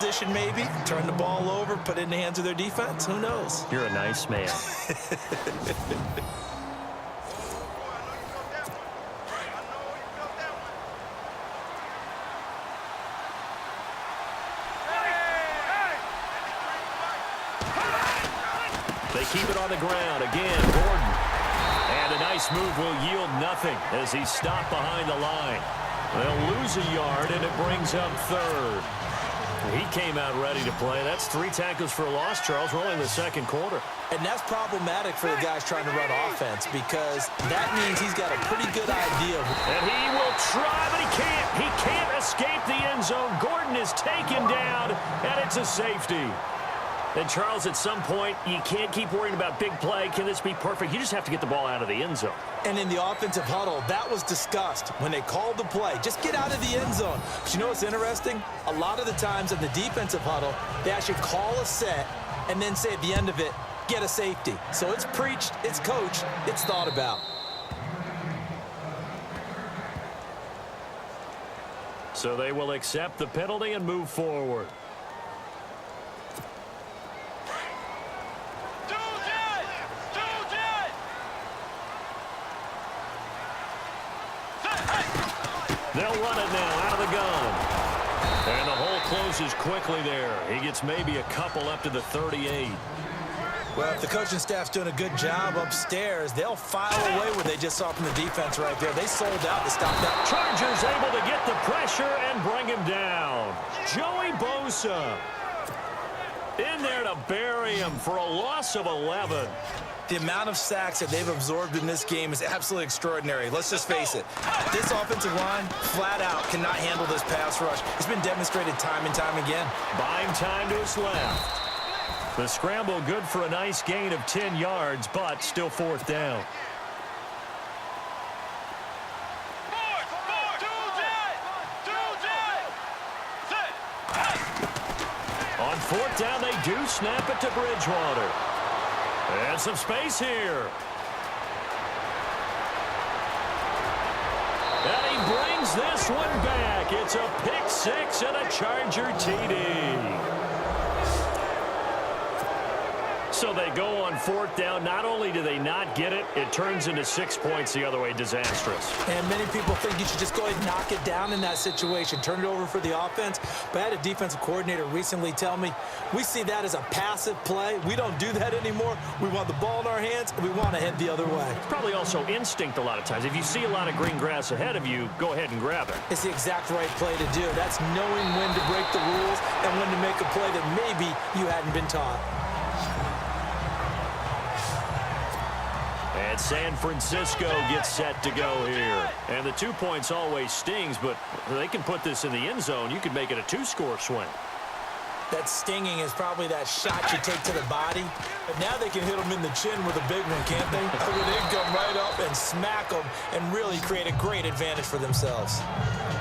position maybe, turn the ball over, put it in the hands of their defense. Who knows? You're a nice man. They keep it on the ground. Again, Gordon. And a nice move will yield nothing as he's stopped behind the line. They'll lose a yard, and it brings up third. He came out ready to play. That's 3 tackles for a loss, Charles. We're only in the second quarter. And that's problematic for the guys trying to run offense because that means he's got a pretty good idea. And he will try, but he can't. He can't escape the end zone. Gordon is taken down, and it's a safety. And, Charles, at some point, you can't keep worrying about big play. Can this be perfect? You just have to get the ball out of the end zone. And in the offensive huddle, that was discussed when they called the play. Just get out of the end zone. But you know what's interesting? A lot of the times in the defensive huddle, they actually call a set and then say at the end of it, get a safety. So it's preached, it's coached, it's thought about. So they will accept the penalty and move forward. They'll run it now out of the gun. And the hole closes quickly there. He gets maybe a couple up to the 38. Well, if the coaching staff's doing a good job upstairs, they'll file away what they just saw from the defense right there. They sold out to stop that. Chargers able to get the pressure and bring him down. Joey Bosa in there to bury him for a loss of 11. The amount of sacks that they've absorbed in this game is absolutely extraordinary. Let's just face it. This offensive line, flat out, cannot handle this pass rush. It's been demonstrated time and time again. Buying time to his left. The scramble good for a nice gain of 10 yards, but still fourth down. On fourth down, they do snap it to Bridgewater. And some space here. And he brings this one back. It's a pick six and a Charger TD. So they go on fourth down. Not only do they not get it, it turns into 6 points the other way. Disastrous. And many people think you should just go ahead and knock it down in that situation. Turn it over for the offense. But I had a defensive coordinator recently tell me, we see that as a passive play. We don't do that anymore. We want the ball in our hands, and we want to head the other way. Probably also instinct a lot of times. If you see a lot of green grass ahead of you, go ahead and grab it. It's the exact right play to do. That's knowing when to break the rules and when to make a play that maybe you hadn't been taught. And San Francisco gets set to go here. And the 2 points always stings, but they can put this in the end zone. You could make it a 2-score swing. That stinging is probably that shot you take to the body. But now they can hit them in the chin with a big one, can't they? Where they can come right up and smack them and really create a great advantage for themselves.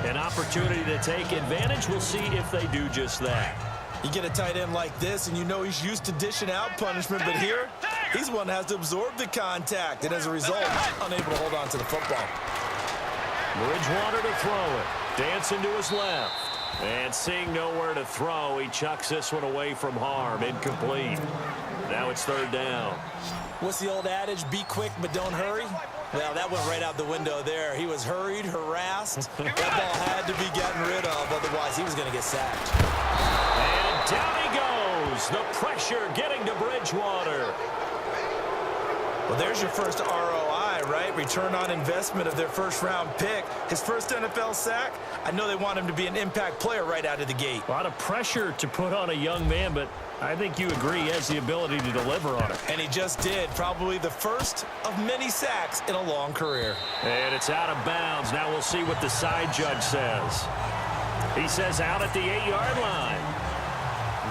An opportunity to take advantage. We'll see if they do just that. You get a tight end like this, and you know he's used to dishing out punishment, but here, he's one that has to absorb the contact, and as a result, unable to hold on to the football. Bridgewater to throw it. Dancing to his left. And seeing nowhere to throw, he chucks this one away from harm. Incomplete. Now it's third down. What's the old adage? Be quick, but don't hurry? Well, that went right out the window there. He was hurried, harassed. That ball had to be gotten rid of, otherwise he was going to get sacked. And down he goes. The pressure getting to Bridgewater. Well, there's your first ROI, right? Return on investment of their first-round pick. His first NFL sack, I know they want him to be an impact player right out of the gate. A lot of pressure to put on a young man, but I think you agree he has the ability to deliver on it. And he just did. Probably the first of many sacks in a long career. And it's out of bounds. Now we'll see what the side judge says. He says out at the 8-yard line.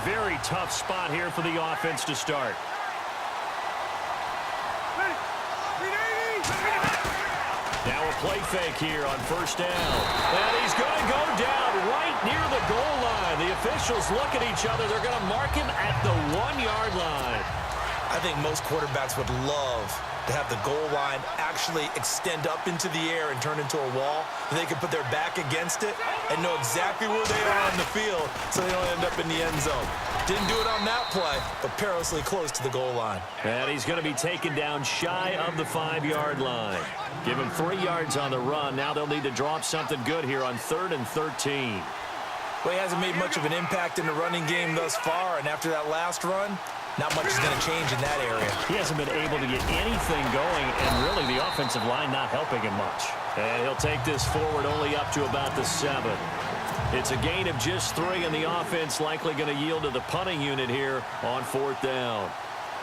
Very tough spot here for the offense to start. Now a play fake here on first down. And he's going to go down right near the goal line. The officials look at each other. They're going to mark him at the 1-yard line. I I think most quarterbacks would love to have the goal line actually extend up into the air and turn into a wall. They can put their back against it and know exactly where they are on the field so they don't end up in the end zone. Didn't do it on that play, but perilously close to the goal line. And he's going to be taken down shy of the 5-yard line. Give him 3 yards on the run. Now they'll need to drop something good here on 3rd and 13. Well, he hasn't made much of an impact in the running game thus far, and after that last run, not much is going to change in that area. He hasn't been able to get anything going, and really the offensive line not helping him much. And he'll take this forward only up to about the 7. It's a gain of just 3, and the offense likely going to yield to the punting unit here on 4th down.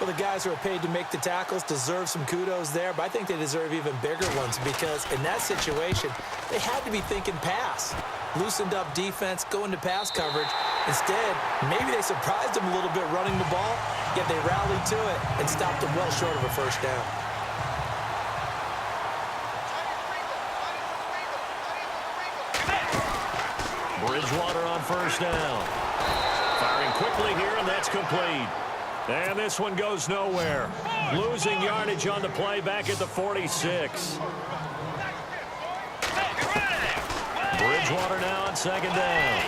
Well, the guys who are paid to make the tackles deserve some kudos there, but I think they deserve even bigger ones because in that situation, they had to be thinking pass. Loosened up defense, go into pass coverage. Instead, maybe they surprised them a little bit running the ball, yet they rallied to it and stopped them well short of a first down. Bridgewater on first down. Firing quickly here, and that's complete. And this one goes nowhere. Losing yardage on the play back at the 46. Bridgewater now on 2nd down.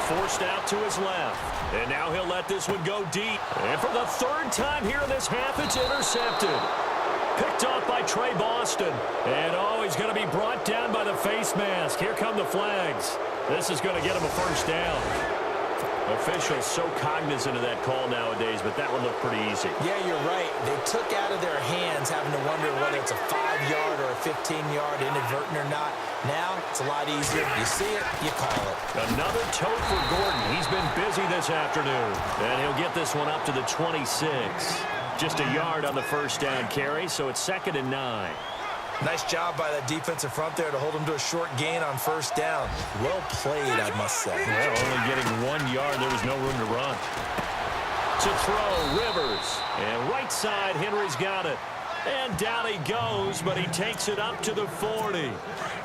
Forced out to his left. And now he'll let this one go deep. And for the 3rd time here in this half, it's intercepted. Picked off by Trey Boston. And, oh, he's going to be brought down by the face mask. Here come the flags. This is going to get him a first down. Officials so cognizant of that call nowadays, but that one looked pretty easy. Yeah, you're right. They took out of their hands having to wonder whether it's a 5-yard or a 15-yard, inadvertent or not. Now, it's a lot easier. You see it, you call it. Another tote for Gordon. He's been busy this afternoon. And he'll get this one up to the 26. Just a yard on the first down carry, so it's 2nd and 9. Nice job by that defensive front there to hold him to a short gain on first down. Well played, I must say. Well, only getting 1 yard. There was no room to run. To throw, Rivers. And right side, Henry's got it. And down he goes, but he takes it up to the 40.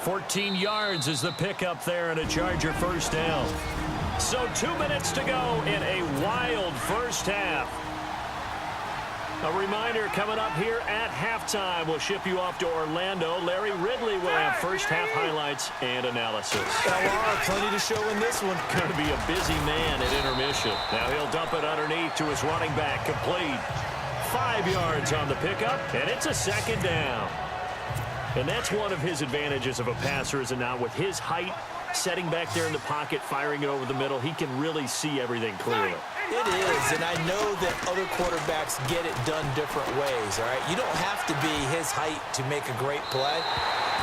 14 yards is the pickup there and a Charger first down. So 2 minutes to go in a wild first half. A reminder coming up here at halftime. We'll ship you off to Orlando. Larry Ridley will have first half highlights and analysis. LR, plenty to show in this one. Going to be a busy man at intermission. Now he'll dump it underneath to his running back. Complete. 5 yards on the pickup, and it's a 2nd down. And that's one of his advantages of a passer, is it not? With his height, setting back there in the pocket, firing it over the middle, he can really see everything clearly. It is, and I know that other quarterbacks get it done different ways, all right? You don't have to be his height to make a great play,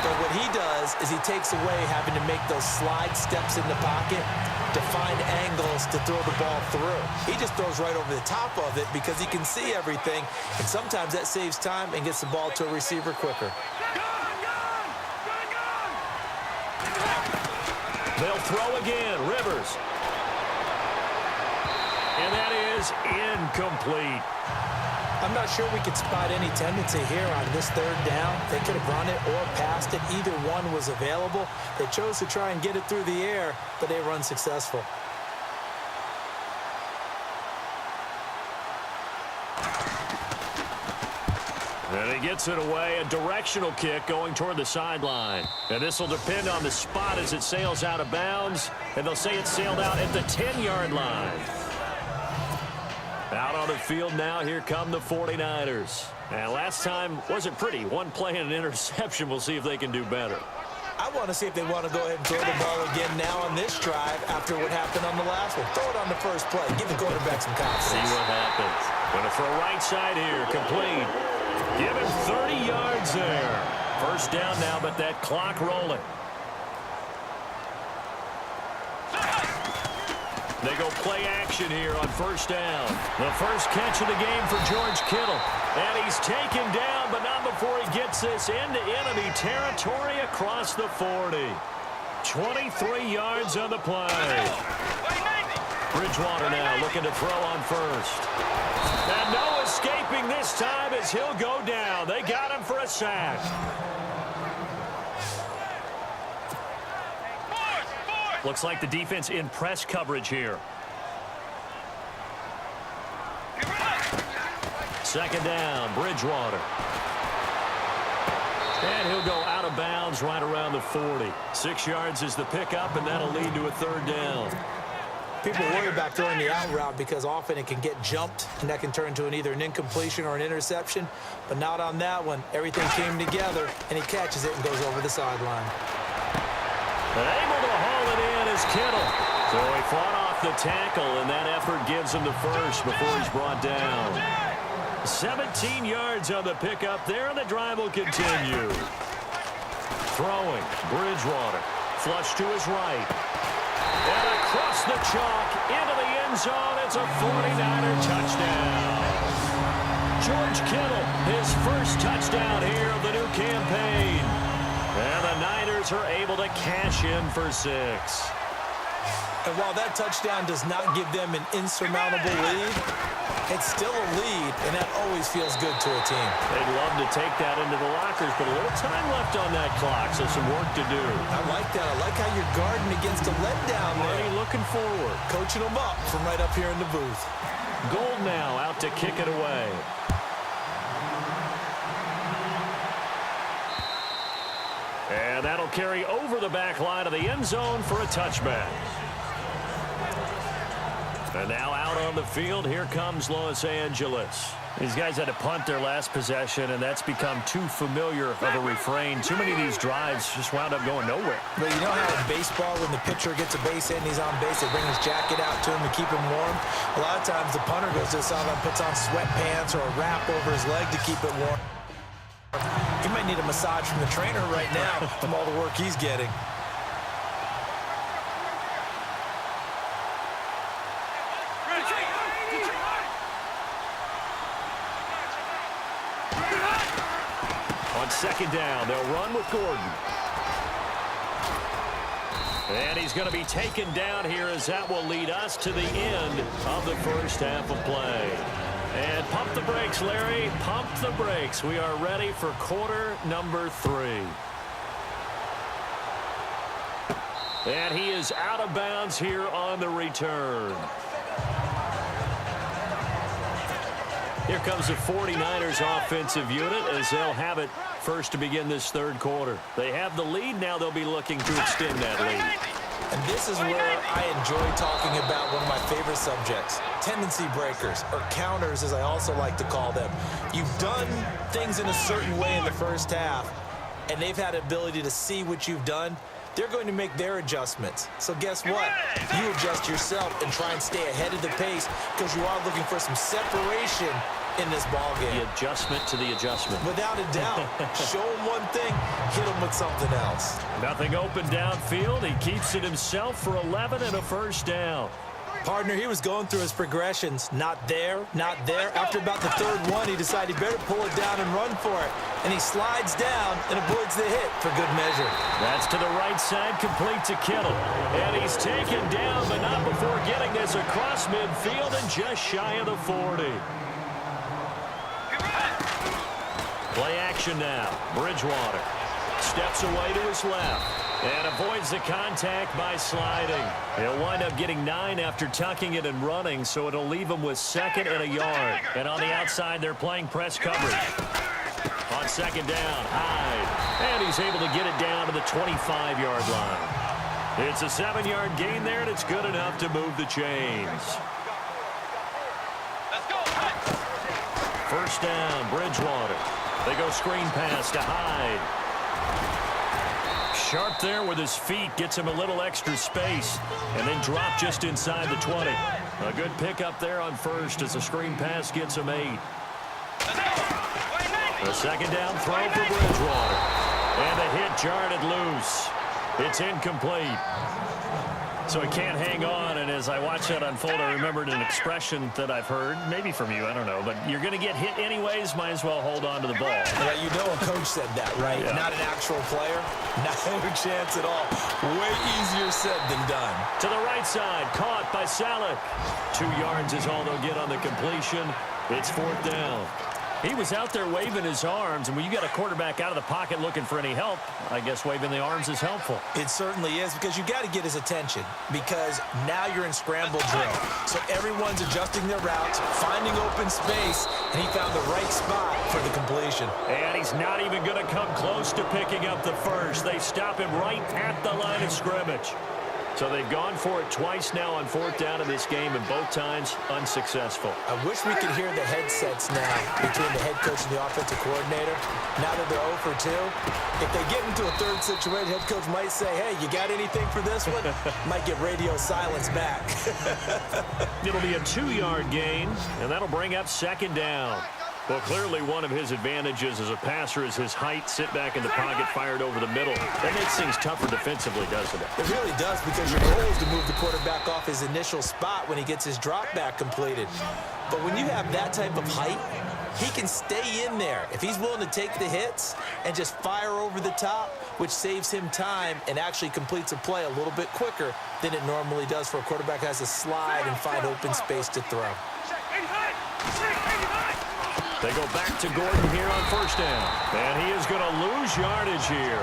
but what he does is he takes away having to make those slide steps in the pocket to find angles to throw the ball through. He just throws right over the top of it because he can see everything, and sometimes that saves time and gets the ball to a receiver quicker. They'll throw again. Rivers. And that is incomplete. I'm not sure we could spot any tendency here on this 3rd down. They could have run it or passed it. Either one was available. They chose to try and get it through the air, but they were unsuccessful. And he gets it away. A directional kick going toward the sideline. And this will depend on the spot as it sails out of bounds. And they'll say it sailed out at the 10-yard line. Out on the field now, here come the 49ers. And last time wasn't pretty. One play and an interception. We'll see if they can do better. I want to see if they want to go ahead and throw the ball again now on this drive after what happened on the last one. Throw it on the first play. Give the quarterback some confidence. See what happens. Going to throw right side here. Complete. Give him 30 yards there. First down now, but that clock rolling. They go play action here on first down. The first catch of the game for George Kittle. And he's taken down, but not before he gets this into enemy territory across the 40. 23 yards on the play. Bridgewater now looking to throw on first. And no escaping this time as he'll go down. They got him for a sack. Looks like the defense in press coverage here. Second down, Bridgewater. And he'll go out of bounds right around the 40. 6 yards is the pickup, and that'll lead to a third down. People worry about throwing the out route because often it can get jumped, and that can turn into either an incompletion or an interception. But not on that one. Everything came together, and he catches it and goes over the sideline. Able to haul it in is Kittle. So he fought off the tackle, and that effort gives him the first before he's brought down. 17 yards on the pickup there, and the drive will continue. Throwing, Bridgewater. Flush to his right. And across the chalk, into the end zone. It's a 49er touchdown. George Kittle, his first touchdown here of the new campaign. And the Niners are able to cash in for 6. And while that touchdown does not give them an insurmountable lead, it's still a lead, and that always feels good to a team. They'd love to take that into the lockers, but a little time left on that clock, so some work to do. I like that. I like how you're guarding against a letdown there. Already looking forward. Coaching them up from right up here in the booth. Gold now out to kick it away. And that'll carry over the back line of the end zone for a touchback. And now out on the field, here comes Los Angeles. These guys had to punt their last possession, and that's become too familiar of a refrain. Too many of these drives just wound up going nowhere. But you know how in baseball, when the pitcher gets a base hit and he's on base, they bring his jacket out to him to keep him warm? A lot of times the punter goes to the sideline, puts on sweatpants or a wrap over his leg to keep it warm. He might need a massage from the trainer right now from all the work he's getting. On second down, they'll run with Gordon. And he's going to be taken down here as that will lead us to the end of the first half of play. And pump the brakes, Larry. Pump the brakes. We are ready for quarter number 3. And he is out of bounds here on the return. Here comes the 49ers offensive unit as they'll have it first to begin this third quarter. They have the lead. Now they'll be looking to extend that lead. And this is where I enjoy talking about one of my favorite subjects, tendency breakers, or counters as I also like to call them. You've done things in a certain way in the first half, and they've had the ability to see what you've done. They're going to make their adjustments. So guess what? You adjust yourself and try and stay ahead of the pace because you are looking for some separation in this ball game. The adjustment to the adjustment. Without a doubt. Show him one thing, hit him with something else. Nothing open downfield. He keeps it himself for 11 and a first down. Partner, he was going through his progressions. Not there, not there. After about the third one, he decided he better pull it down and run for it. And he slides down and avoids the hit for good measure. That's to the right side, complete to Kittle. And he's taken down, but not before getting this across midfield and just shy of the 40. Play action now. Bridgewater steps away to his left and avoids the contact by sliding. He'll wind up getting 9 after tucking it and running, so it'll leave him with 2nd and a yard. And on the outside, they're playing press coverage. On second down, Hyde. And he's able to get it down to the 25-yard line. It's a 7-yard gain there, and it's good enough to move the chains. First down, Bridgewater. They go screen pass to Hyde. Sharp there with his feet, gets him a little extra space, and then drop just inside the 20. A good pickup there on first as the screen pass gets him 8. A second down throw for Bridgewater. And the hit jarred it loose. It's incomplete. So he can't hang on, and as I watch that unfold, I remembered an expression that I've heard, maybe from you, I don't know, but you're going to get hit anyways, might as well hold on to the ball. Well, you know a coach said that, right? Yeah. Not an actual player. No chance at all. Way easier said than done. To the right side, caught by 2 yards is all they'll get on the completion. It's 4th down. He was out there waving his arms, and when you got a quarterback out of the pocket looking for any help, I guess waving the arms is helpful. It certainly is, because you got to get his attention, because now you're in scramble drill. So everyone's adjusting their routes, finding open space, and he found the right spot for the completion. And he's not even going to come close to picking up the first. They stop him right at the line of scrimmage. So they've gone for it twice now on fourth down in this game, and both times unsuccessful. I wish we could hear the headsets now between the head coach and the offensive coordinator. Now that they're 0 for 2, if they get into a third situation, head coach might say, hey, you got anything for this one? Might get radio silence back. It'll be a 2-yard gain, and that'll bring up second down. Well, clearly one of his advantages as a passer is his height. Sit back in the pocket, fired over the middle. That makes things tougher defensively, doesn't it? It really does, because your goal is to move the quarterback off his initial spot when he gets his drop back completed. But when you have that type of height, he can stay in there if he's willing to take the hits and just fire over the top, which saves him time and actually completes a play a little bit quicker than it normally does for a quarterback who has to slide and find open space to throw. They go back to Gordon here on first down. And he is going to lose yardage here.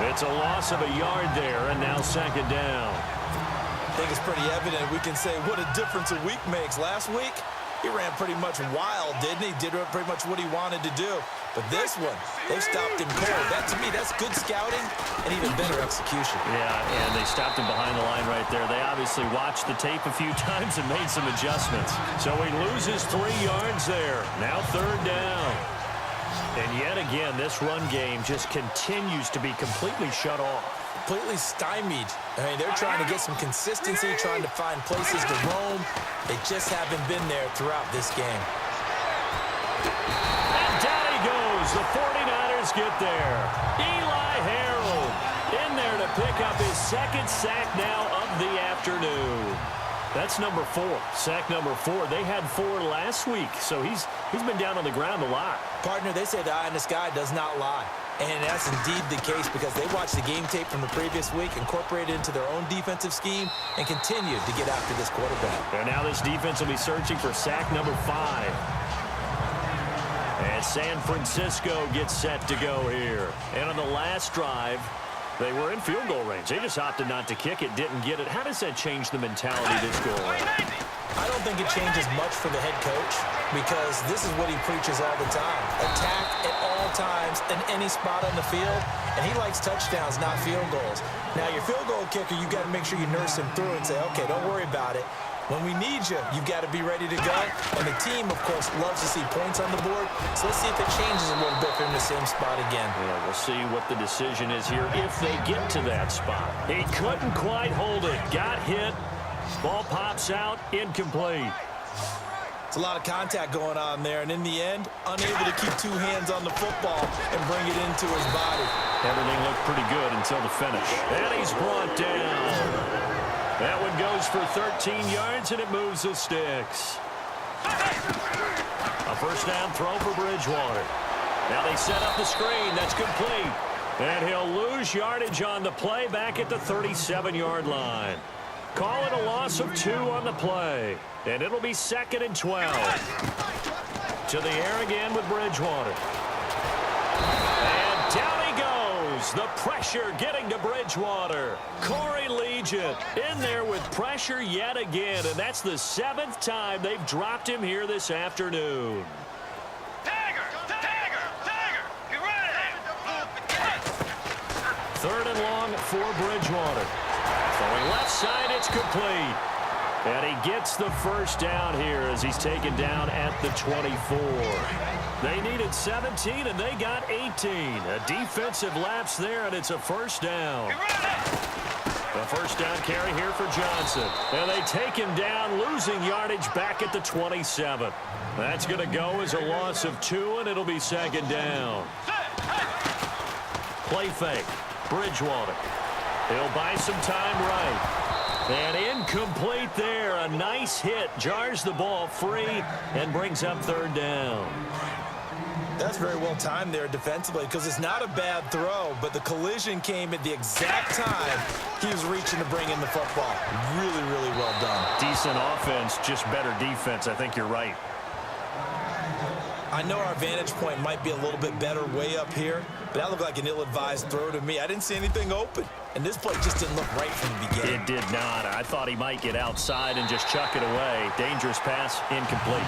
It's a loss of a yard there, and now second down. I think it's pretty evident. We can say what a difference a week makes. Last week, he ran pretty much wild, didn't he? Did pretty much what he wanted to do. But this one, they've stopped him cold. That, to me, that's good scouting and even better execution. Yeah, and they stopped him behind the line right there. They obviously watched the tape a few times and made some adjustments. So he loses 3 yards there. Now third down. And yet again, this run game just continues to be completely shut off. Completely stymied. I mean, they're trying to get some consistency, trying to find places to roam. They just haven't been there throughout this game. And down he goes. The 49ers get there. Eli Harold in there to pick up his second sack now of the afternoon. That's number 4. Sack number 4. They had 4 last week, so he's been down on the ground a lot. Partner, they say the eye in the sky does not lie. And that's indeed the case, because they watched the game tape from the previous week, incorporated it into their own defensive scheme, and continued to get after this quarterback. And now this defense will be searching for sack number 5. And San Francisco gets set to go here. And on the last drive, they were in field goal range. They just opted not to kick it, didn't get it. How does that change the mentality this go around? I don't think it changes much for the head coach, because this is what he preaches all the time. Attack at all times in any spot on the field, and he likes touchdowns, not field goals. Now, your field goal kicker, you got to make sure you nurse him through and say, okay, don't worry about it. When we need you, you've got to be ready to go. And the team, of course, loves to see points on the board. So let's see if it changes a little bit for him in the same spot again. Yeah, we'll see what the decision is here if they get to that spot. He couldn't quite hold it. Got hit. Ball pops out. Incomplete. It's a lot of contact going on there. And in the end, unable to keep 2 hands on the football and bring it into his body. Everything looked pretty good until the finish. And he's brought down. That one goes for 13 yards, and it moves the sticks. A first down throw for Bridgewater. Now they set up the screen. That's complete. And he'll lose yardage on the play back at the 37-yard line. Call it a loss of 2 on the play. And it'll be 2nd and 12. To the air again with Bridgewater. And down he goes. The pressure getting to Bridgewater. Corey Legion in there with pressure yet again. And that's the 7th time they've dropped him here this afternoon. Third and long for Bridgewater. Throwing left side, it's complete. And he gets the first down here as he's taken down at the 24. They needed 17, and they got 18. A defensive lapse there, and it's a first down. The first down carry here for Johnson. And they take him down, losing yardage back at the 27. That's going to go as a loss of 2, and it'll be 2nd down. Play fake. Bridgewater. He'll buy some time right. And incomplete there. A nice hit. Jars the ball free and brings up 3rd down. That's very well timed there defensively, because it's not a bad throw, but the collision came at the exact time he was reaching to bring in the football. Really, really well done. Decent offense, just better defense. I think you're right. I know our vantage point might be a little bit better way up here, but that looked like an ill-advised throw to me. I didn't see anything open, and this play just didn't look right from the beginning. It did not. I thought he might get outside and just chuck it away. Dangerous pass, incomplete.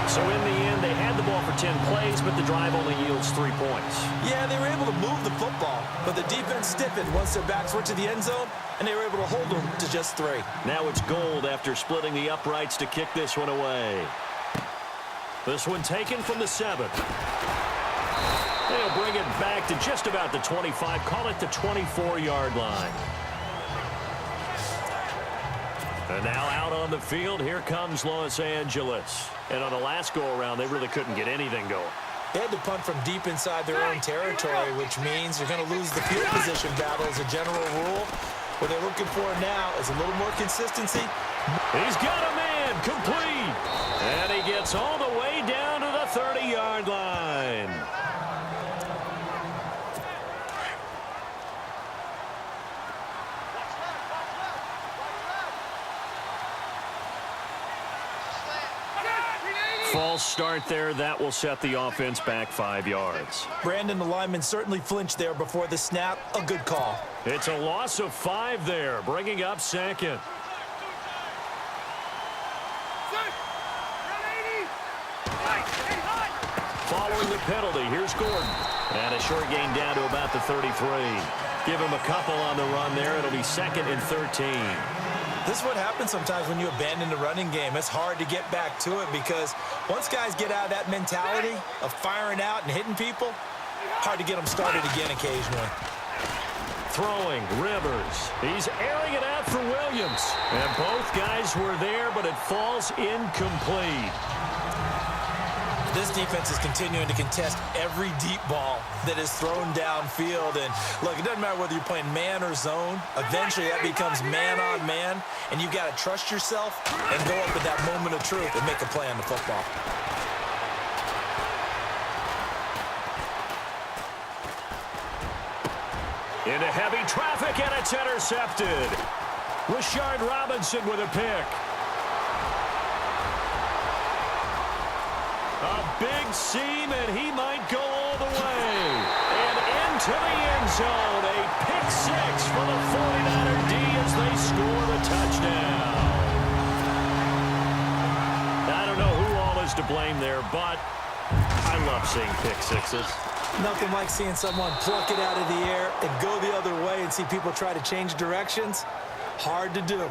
So in the end, they had the ball for 10 plays, but the drive only yields 3 points. Yeah, they were able to move the football, but the defense stiffened once their backs were to the end zone, and they were able to hold them to just 3. Now it's Gold after splitting the uprights to kick this one away. This one taken from the 7. They'll bring it back to just about the 25, call it the 24-yard line. And now out on the field, here comes Los Angeles. And on the last go-around, they really couldn't get anything going. They had to punt from deep inside their own territory, which means you're going to lose the field position battle as a general rule. What they're looking for now is a little more consistency. He's got a man, complete. And he gets all the way down to the 30-yard line. False start there. That will set the offense back 5 yards. Brandon, the lineman certainly flinched there before the snap. A good call. It's a loss of 5 there, bringing up second. Following the penalty, here's Gordon. And a short gain down to about the 33. Give him a couple on the run there. It'll be 2nd and 13. This is what happens sometimes when you abandon the running game. It's hard to get back to it because once guys get out of that mentality of firing out and hitting people, hard to get them started again occasionally. Throwing, Rivers. He's airing it out for Williams. And both guys were there, but it falls incomplete. This defense is continuing to contest every deep ball that is thrown downfield. And, look, it doesn't matter whether you're playing man or zone. Eventually, that becomes man-on-man, and you've got to trust yourself and go up at that moment of truth and make a play on the football. Into heavy traffic, and it's intercepted. Rashard Robinson with a pick. A big seam, and he might go all the way. And into the end zone. A pick 6 for the 49er D as they score the touchdown. I don't know who all is to blame there, but I love seeing pick 6s. Nothing like seeing someone pluck it out of the air and go the other way and see people try to change directions. Hard to do.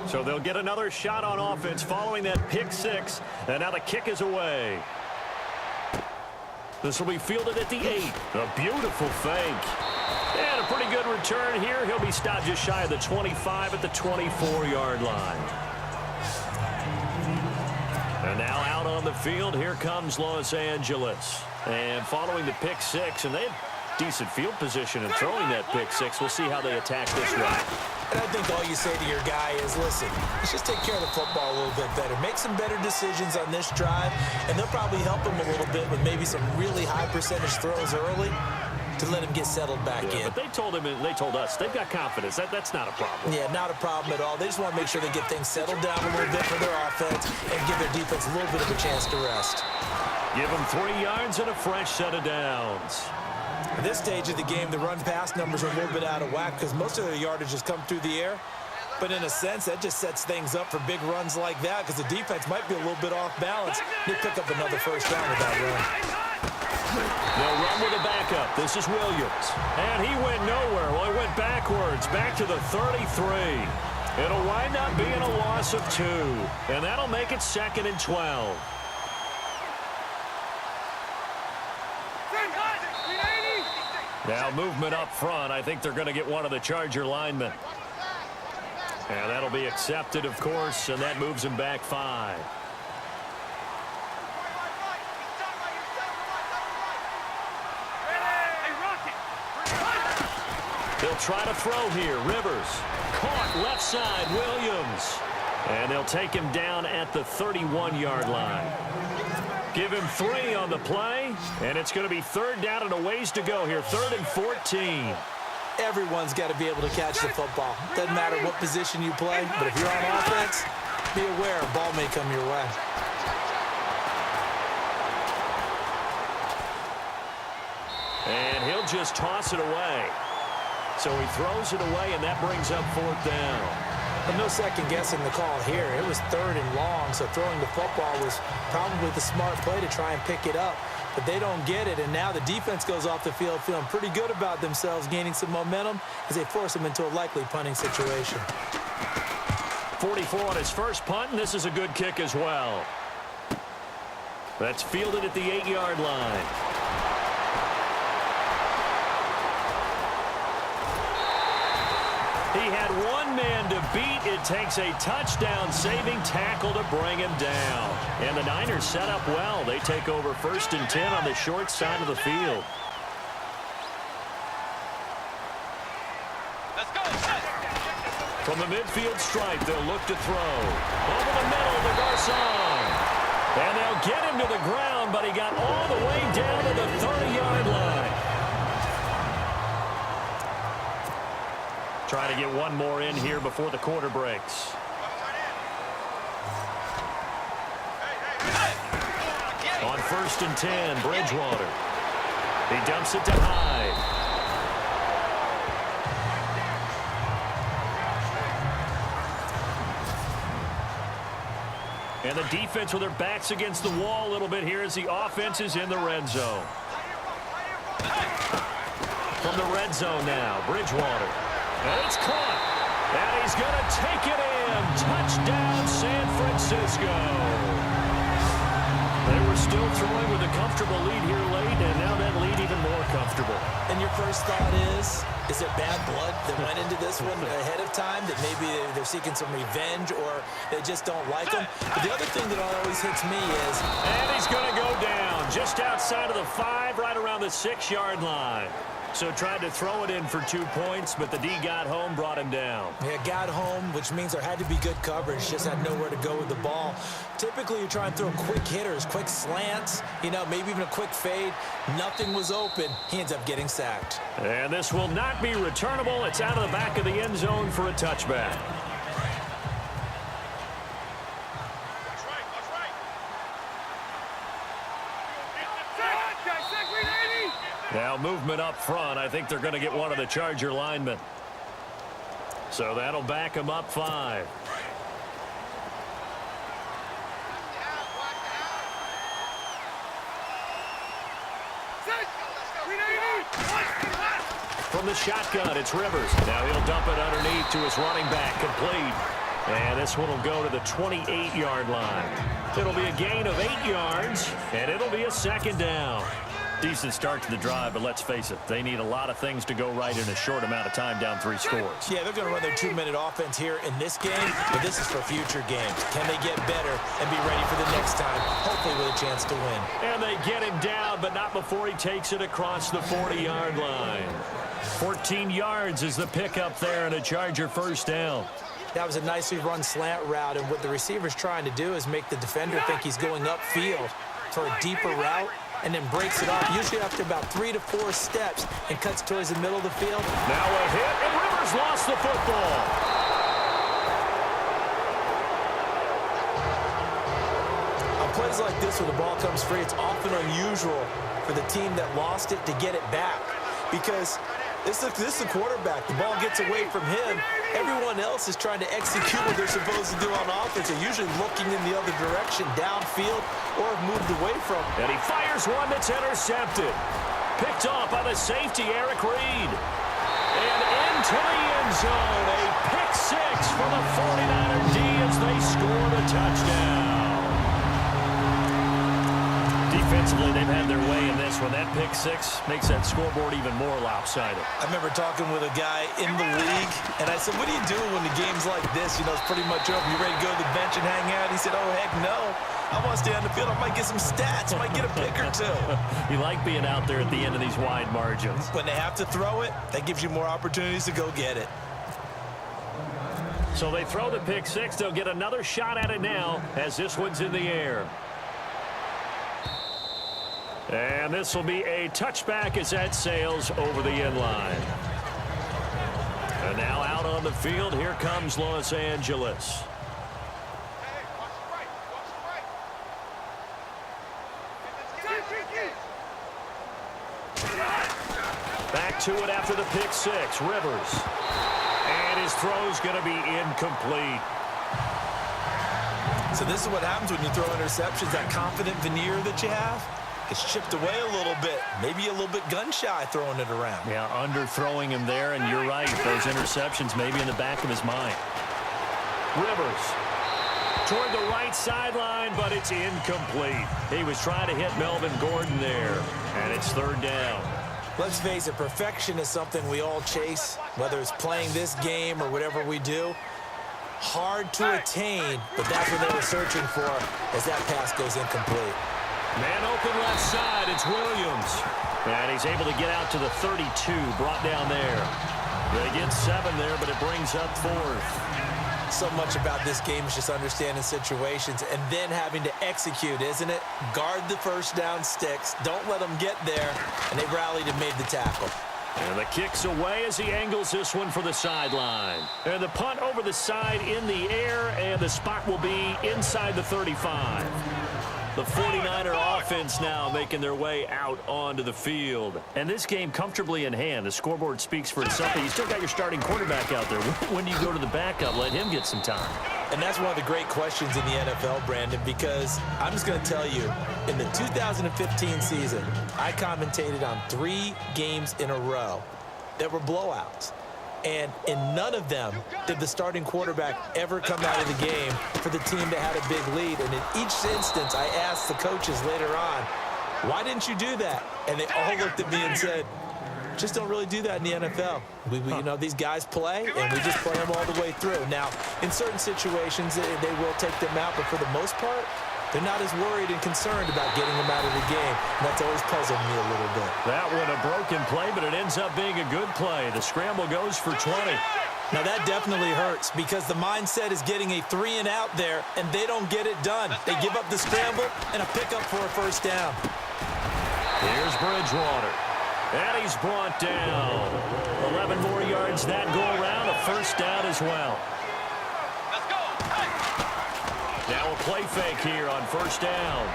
So they'll get another shot on offense following that pick 6. And now the kick is away. This will be fielded at the 8. A beautiful fake. And a pretty good return here. He'll be stopped just shy of the 25 at the 24-yard line. And now out on the field, here comes Los Angeles. And following the pick 6, and they have decent field position in throwing that pick 6. We'll see how they attack this drive. And I think all you say to your guy is, listen, let's just take care of the football a little bit better. Make some better decisions on this drive, and they'll probably help him a little bit with maybe some really high percentage throws early to let him get settled back in. But they told him, and they told us, they've got confidence. That's not a problem. Yeah, not a problem at all. They just want to make sure they get things settled down a little bit for their offense and give their defense a little bit of a chance to rest. Give them 3 yards and a fresh set of downs. At this stage of the game, the run-pass numbers are a little bit out of whack because most of their yardage has come through the air. But in a sense, that just sets things up for big runs like that because the defense might be a little bit off balance. They pick up another first down with that run. They'll run with a backup. This is Williams. And he went nowhere. Well, he went backwards, back to the 33. It'll wind up being a loss of 2. And that'll make it 2nd and 12. Now movement up front. I think they're going to get one of the Charger linemen. And that'll be accepted, of course, and that moves him back 5. They'll try to throw here. Rivers. Caught left side. Williams. And they'll take him down at the 31-yard line. Give him 3 on the play, and it's going to be 3rd down and a ways to go here. 3rd and 14. Everyone's got to be able to catch the football. Doesn't matter what position you play, but if you're on offense, be aware a ball may come your way. And he'll just toss it away. So he throws it away, and that brings up 4th down. But no second-guessing the call here. It was 3rd and long, so throwing the football was probably the smart play to try and pick it up. But they don't get it, and now the defense goes off the field feeling pretty good about themselves, gaining some momentum as they force them into a likely punting situation. 44 on his first punt, and this is a good kick as well. That's fielded at the 8-yard line. He had one man to beat. It takes a touchdown-saving tackle to bring him down. And the Niners set up well. They take over 1st and 10 on the short side of the field. Let's go. From the midfield stripe, they'll look to throw. Over the middle to Garcon. And they'll get him to the ground, but he got all the way down to the 30-yard line. Trying to get one more in here before the quarter breaks. On 1st and 10, Bridgewater. He dumps it to Hyde. And the defense with their backs against the wall a little bit here as the offense is in the red zone. From the red zone now, Bridgewater. And it's caught. And he's going to take it in. Touchdown, San Francisco. They were still throwing with a comfortable lead here late, and now that lead even more comfortable. And your first thought is it bad blood that went into this one ahead of time, that maybe they're seeking some revenge or they just don't like him? But the other thing that always hits me is... And he's going to go down just outside of the 5, right around the 6-yard line. So tried to throw it in for 2 points, but the D got home, brought him down. Yeah, got home, which means there had to be good coverage. Just had nowhere to go with the ball. Typically, you try and throw quick hitters, quick slants, maybe even a quick fade. Nothing was open. He ends up getting sacked. And this will not be returnable. It's out of the back of the end zone for a touchback. Now movement up front. I think they're going to get one of the Charger linemen. So that'll back them up 5. From the shotgun, it's Rivers. Now he'll dump it underneath to his running back, complete. And this one will go to the 28-yard line. It'll be a gain of 8 yards, and it'll be a 2nd down. Decent start to the drive, but let's face it, they need a lot of things to go right in a short amount of time down 3 scores. Yeah, they're going to run their 2-minute offense here in this game, but this is for future games. Can they get better and be ready for the next time, hopefully with a chance to win? And they get him down, but not before he takes it across the 40-yard line. 14 yards is the pickup there, and a Charger 1st down. That was a nicely run slant route, and what the receiver's trying to do is make the defender think he's going upfield for a deeper route, and then breaks it off, usually after about 3 to 4 steps, and cuts towards the middle of the field. Now a hit, and Rivers lost the football. On plays like this, where the ball comes free, it's often unusual for the team that lost it to get it back, because this is the quarterback. The ball gets away from him. Everyone else is trying to execute what they're supposed to do on offense. They're usually looking in the other direction, downfield, or have moved away from it. And he fires one that's intercepted. Picked off by the safety, Eric Reed. And into the end zone, a pick 6 for the 49er D as they scored a touchdown. Defensively, they've had their way in this one. That pick 6 makes that scoreboard even more lopsided. I remember talking with a guy in the league, and I said, what do you do when the game's like this? It's pretty much over. You ready to go to the bench and hang out? He said, oh, heck no. I want to stay on the field. I might get some stats. I might get a pick or 2. You like being out there at the end of these wide margins. When they have to throw it, that gives you more opportunities to go get it. So they throw the pick 6. They'll get another shot at it now as this one's in the air. And this will be a touchback as that sails over the end line. on the field. Here comes Los Angeles. Back to it after the pick six. Rivers. And his throw's going to be incomplete. So this is what happens when you throw interceptions. That confident veneer that you have gets chipped away a little bit. Maybe a little bit gun-shy throwing it around. Yeah, underthrowing him there, and you're right. Those interceptions maybe in the back of his mind. Rivers toward the right sideline, but it's incomplete. He was trying to hit Melvin Gordon there, and it's third down. Let's face it, perfection is something we all chase, whether it's playing this game or whatever we do. Hard to attain, but that's what they were searching for as that pass goes incomplete. Man open left side, it's Williams. And he's able to get out to the 32, brought down there. They get 7 there, but it brings up 4th. So much about this game is just understanding situations and then having to execute, isn't it? Guard the first down sticks. Don't let them get there. And they rallied and made the tackle. And the kick's away as he angles this one for the sideline. And the punt over the side in the air, and the spot will be inside the 35. The 49er offense now making their way out onto the field. And this game comfortably in hand. The scoreboard speaks for itself. You still got your starting quarterback out there. When do you go to the backup? Let him get some time. And that's one of the great questions in the NFL, Brandon, because I'm just going to tell you, in the 2015 season, I commentated on 3 games in a row that were blowouts. And in none of them did the starting quarterback ever come out of the game for the team that had a big lead. And in each instance, I asked the coaches later on, why didn't you do that? And they all looked at me and said, just don't really do that in the NFL. You know, these guys play, and we just play them all the way through. Now, in certain situations, they will take them out, but for the most part, they're not as worried and concerned about getting them out of the game. And that's always puzzled me a little bit. That one a broken play, but it ends up being a good play. The scramble goes for 20. Now, that definitely hurts because the mindset is getting a 3-and-out there, and they don't get it done. They give up the scramble and a pickup for a first down. Here's Bridgewater. And he's brought down. 11 more yards that go around, a first down as well. Now a play fake here on first down.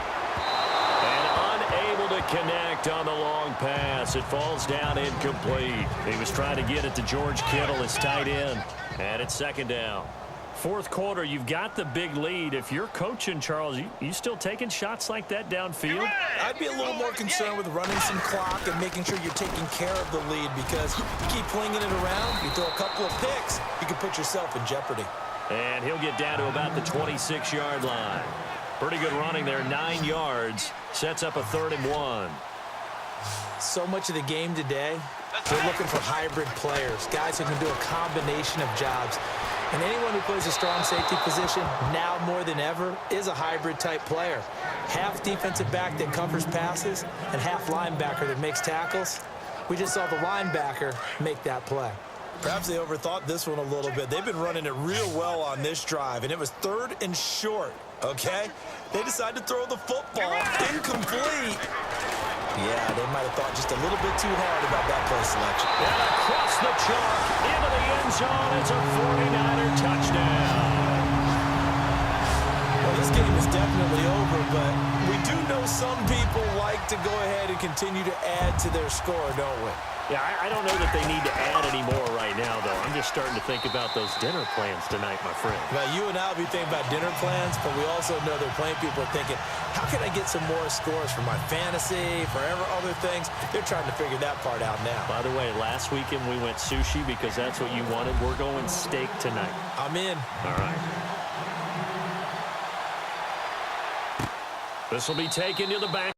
And unable to connect on the long pass. It falls down incomplete. He was trying to get it to George Kittle, his tight end. And it's second down. Fourth quarter, you've got the big lead. If you're coaching, Charles, you still taking shots like that downfield? I'd be a little more concerned with running some clock and making sure you're taking care of the lead, because you keep flinging it around, you throw a couple of picks, you can put yourself in jeopardy. And he'll get down to about the 26-yard line. Pretty good running there, 9 yards. Sets up a 3rd and 1. So much of the game today, we're looking for hybrid players, guys who can do a combination of jobs. And anyone who plays a strong safety position, now more than ever, is a hybrid-type player. Half defensive back that covers passes and half linebacker that makes tackles. We just saw the linebacker make that play. Perhaps they overthought this one a little bit. They've been running it real well on this drive, and it was 3rd and short, okay? They decided to throw the football incomplete. Yeah, they might have thought just a little bit too hard about that play selection. And across the chalk, into the end zone, it's a 49er touchdown. Well, this game is definitely over, but we do know some people like to go ahead and continue to add to their score, don't we? Yeah, I don't know that they need to add any more right now, though. I'm just starting to think about those dinner plans tonight, my friend. Well, you and I will be thinking about dinner plans, but we also know that plenty of people are thinking, how can I get some more scores for my fantasy, for other things? They're trying to figure that part out now. By the way, last weekend we went sushi because that's what you wanted. We're going steak tonight. I'm in. All right. This will be taken to the back.